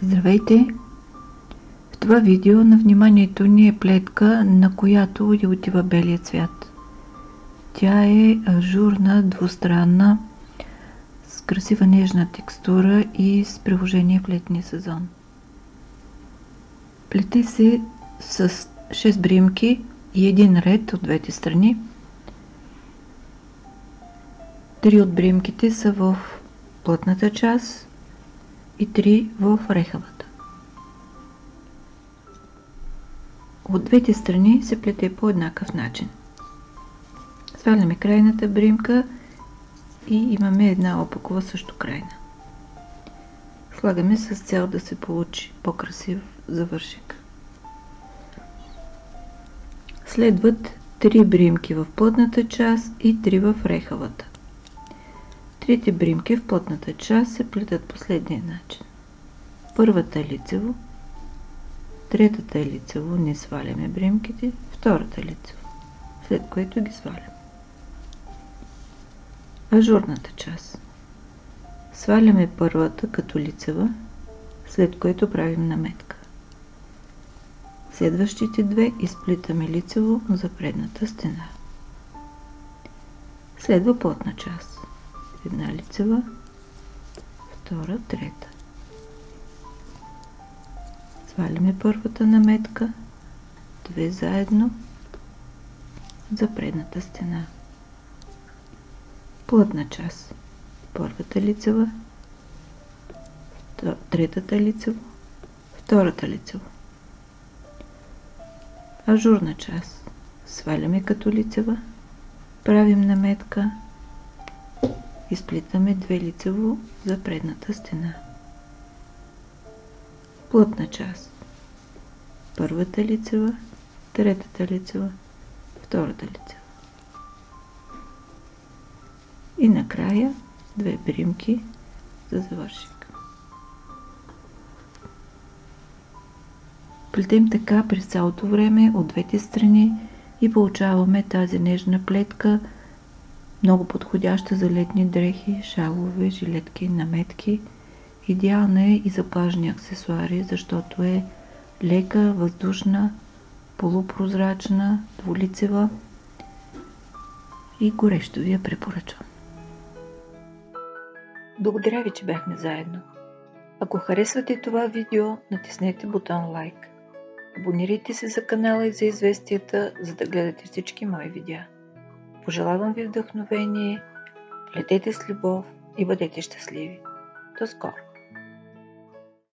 Здравейте! В това видео на вниманието ни е плетка, на която и отива белия цвят. Тя е ажурна, двустранна, с красива нежна текстура и с приложение в летния сезон. Плете се с 6 бримки и един ред от двете страни. 3 от бримките са в плътната част и 3 в рехавата. От двете страни се плете по еднакъв начин. Сваляме крайната бримка и имаме една опакова също крайна. Слагаме с цел да се получи по-красив завършек. Следват 3 бримки в плътната част и 3 в рехавата. Трите бримки в плътната част се плетат последния начин. Първата е лицево, третата е лицево, не сваляме бримките, втората е лицево, след което ги сваляме. Ажурната част. Сваляме първата като лицева, след което правим наметка. Следващите две изплитаме лицево за предната стена. Следва плътна част. Една лицева, втора, трета. Сваляме първата наметка, две заедно за предната стена. Плътна част. Първата лицева, третата лицево, втората лицево. Ажурна част. Сваляме като лицева, правим наметка, изплитаме две лицево за предната стена. Плътна част. Първата лицева, третата лицева, втората лицева. И накрая две бримки за завършек. Плетем така през цялото време от двете страни и получаваме тази нежна плетка, много подходяща за летни дрехи, шалове, жилетки, наметки. Идеална е и за плажни аксесуари, защото е лека, въздушна, полупрозрачна, двулицева и горещо ви я препоръчвам. Благодаря ви, че бяхме заедно. Ако харесвате това видео, натиснете бутон лайк. Абонирайте се за канала и за известията, за да гледате всички мои видеа. Пожелавам ви вдъхновение, плетете с любов и бъдете щастливи. До скоро!